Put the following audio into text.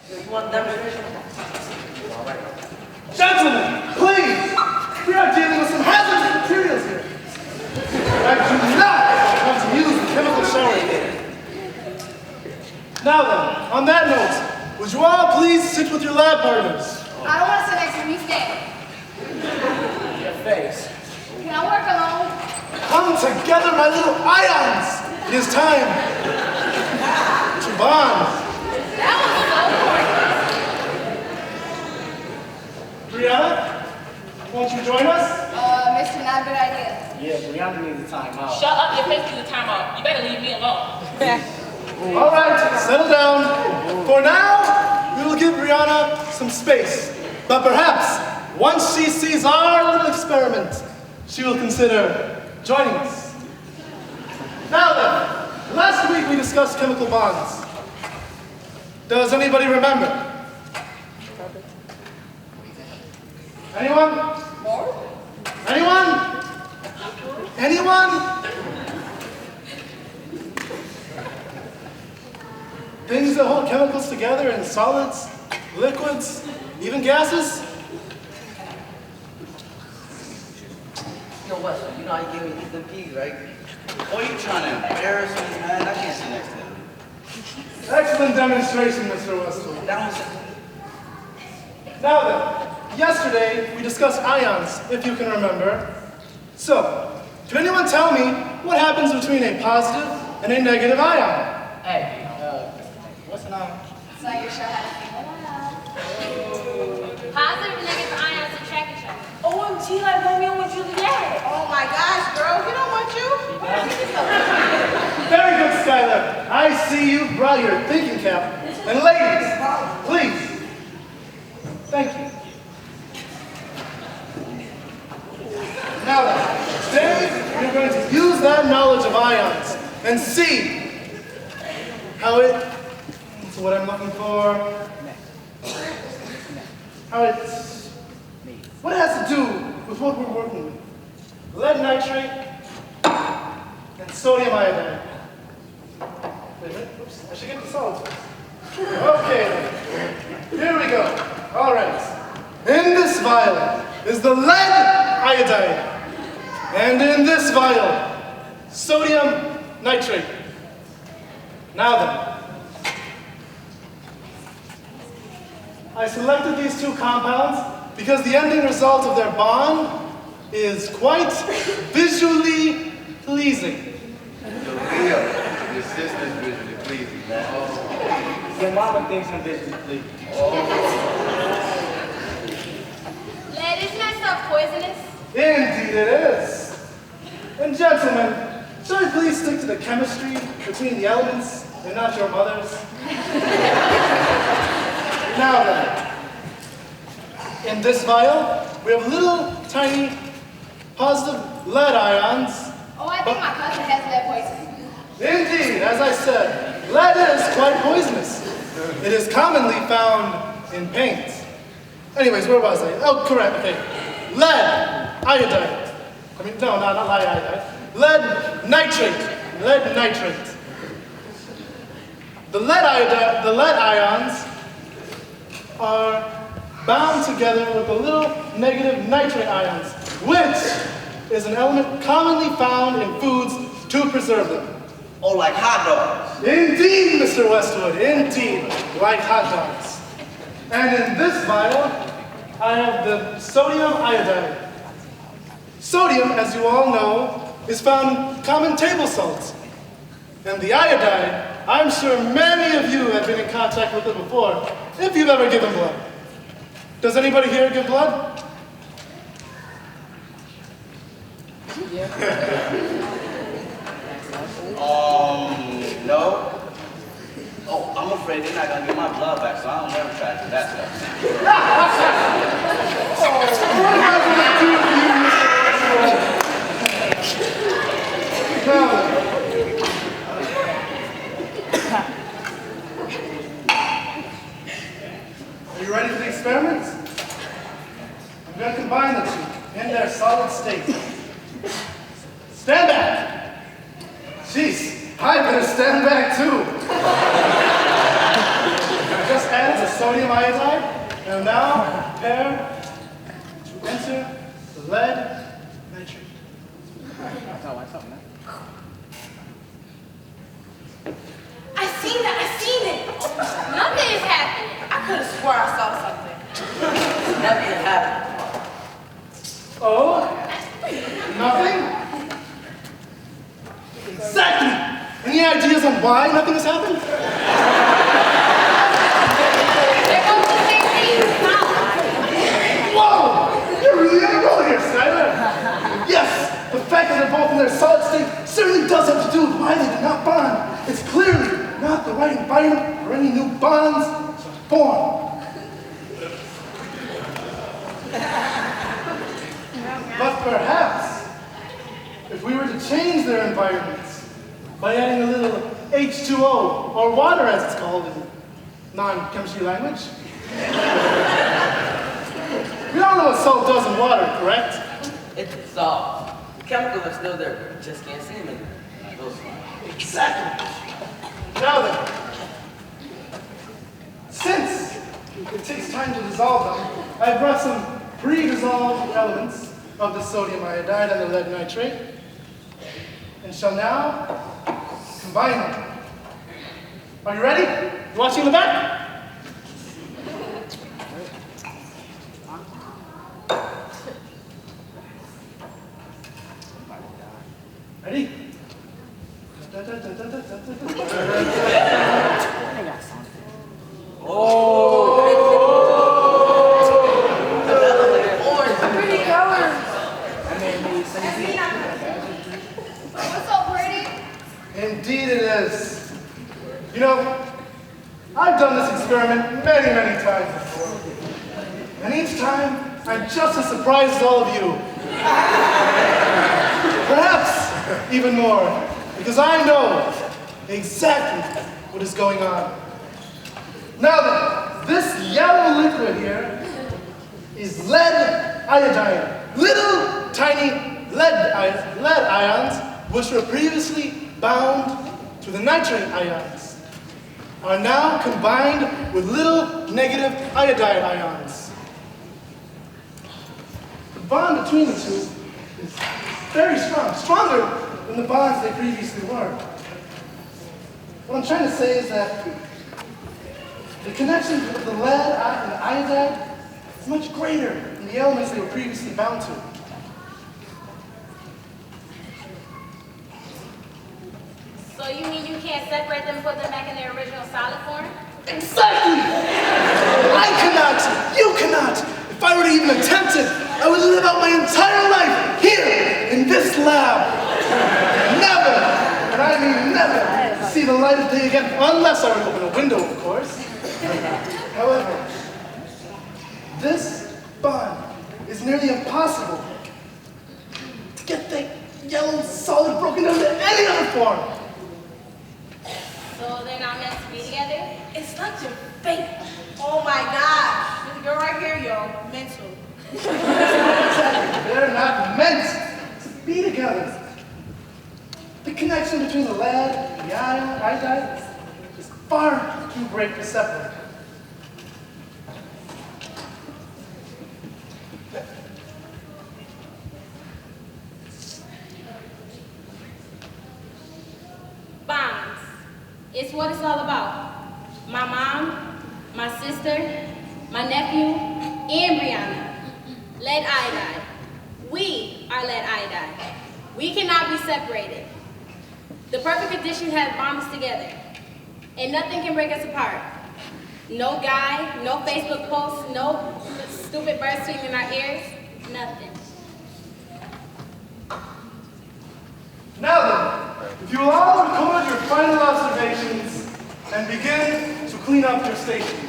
You want a demonstration? All right. Gentlemen, please! We are dealing with some hazardous materials here. I do not want to use the chemical shower here. Now then, on that note, would you all please sit with your lab partners? I don't want to sit next to me, stay. Your face. Can I work alone? Come together, my little ions! It is time to bond. That was so boring. Brianna, won't you join us? Mr. Not a good idea. Yeah, Brianna needs a timeout. Shut up, your face needs a timeout. You better leave me alone. All right, settle down. For now, we will give Brianna some space. But perhaps, once she sees our little experiment, she will consider joining us. Now then, last week we discussed chemical bonds. Does anybody remember? Anyone? More? Anyone? Anyone? Things that hold chemicals together in solids, liquids, even gases? Yo, Wes, you know how you gave me them peas, right? Oh, you trying to embarrass me, man? I can't sit next to him. Excellent demonstration, Mr. Westwood. That was... Now then, yesterday we discussed ions, if you can remember. So, can anyone tell me what happens between a positive and a negative ion? Hey, what's an ion? So you're sure how to figure that out. Positive and negative ions attract each other. OMG, like Romeo and Juliet. Oh my gosh, girl, we don't want you. Very good, Skylar. I see you brought your thinking cap. And ladies, please. Thank you. Now then, today we're going to use that knowledge of ions and see how it's what I'm looking for. What it has to do with what we're working with. Lead nitrate and sodium iodide. Wait a minute, oops, I should get the solids first. Okay, then. Here we go. All right. In this vial is the lead iodide. And in this vial, sodium nitrate. Now then, I selected these two compounds because the ending result of their bond is quite visually pleasing. Your sister's visually pleasing, man. Your mama thinks I'm visually pleasing. Lead, isn't that stuff poisonous? Indeed it is. And gentlemen, shall I please stick to the chemistry between the elements and not your mothers? Now then, in this vial, we have little tiny positive lead ions. Oh, I think my cousin has lead poisoning. Indeed, as I said, lead is quite poisonous. It is commonly found in paint. Anyways, where was I? Oh, correct, okay. Lead iodide. I mean, no, not lead iodide. Lead nitrate. Lead nitrate. The lead ions are bound together with the little negative nitrate ions, which is an element commonly found in foods to preserve them. Oh, like hot dogs. Indeed, Mr. Westwood, indeed, like hot dogs. And in this vial, I have the sodium iodide. Sodium, as you all know, is found in common table salt. And the iodide, I'm sure many of you have been in contact with it before, if you've ever given blood. Does anybody here give blood? No. Oh, I'm afraid they're not gonna get my blood back, so I don't never try to do that stuff. What happened to you, Mr. Westwood? Now, are you ready for the experiment? I'm going to combine the two in their solid state. Stand back! Jeez, I better stand back too. Just as a sodium iodide, and now prepare to enter the lead nitrate. I seen it. Nothing is happening. I could have swore I saw something. Nothing happened. Oh? Nothing? Exactly! Any ideas on why nothing has happened? There goes the same thing. Whoa! You're really on a roll here, Skyler. Yes, the fact that they're both in their solid state certainly does have to do with why they did not bond. It's clearly not the right environment for any new bonds to form. But perhaps, if we were to change their environments by adding a little H2O, or water as it's called in non-chemistry language. We all know what salt does in water, correct? It dissolves. The chemical is still there. You just can't see them in those lines. Exactly. Now then, since it takes time to dissolve them, I brought some pre-dissolved elements of the sodium iodide and the lead nitrate, and shall now combine them. Are you ready? You watching in the back? Ready? Pretty colors. What's so pretty? Indeed it is. You know, I've done this experiment many, many times before. And each time, I'm just as surprised as all of you. Perhaps even more, because I know exactly what is going on. Now then, this yellow liquid here is lead iodide. Little tiny lead ions, which were previously bound to the nitrate ions, are now combined with little negative iodide ions. The bond between the two is very strong, stronger than the bonds they previously were. What I'm trying to say is that the connection with the lead and the iodide is much greater than the elements they were previously bound to. So you mean you can't separate them and put them back in their original solid form? Exactly! I cannot! You cannot! If I were to even attempt it, I would live out my entire life here in this lab. Never, and I mean never, see the light of day again, unless I were to open a window, of course. However, this bond is nearly impossible to get that yellow solid broken down to any other form. So they're not meant to be together? It's such a fake. Oh my gosh. This girl right here, yo, mental. They're not meant to be together. The connection between the lead and the iodide is far too great to separate. Bonds. It's what it's all about. My mom, my sister, my nephew, and Brianna. Lead iodide. We are lead iodide. We cannot be separated. The perfect conditions have bound us together. And nothing can break us apart. No guy, no Facebook posts, no stupid birds tweeting in our ears, nothing. Now then, if you will all record your final observations and begin to clean up your stations.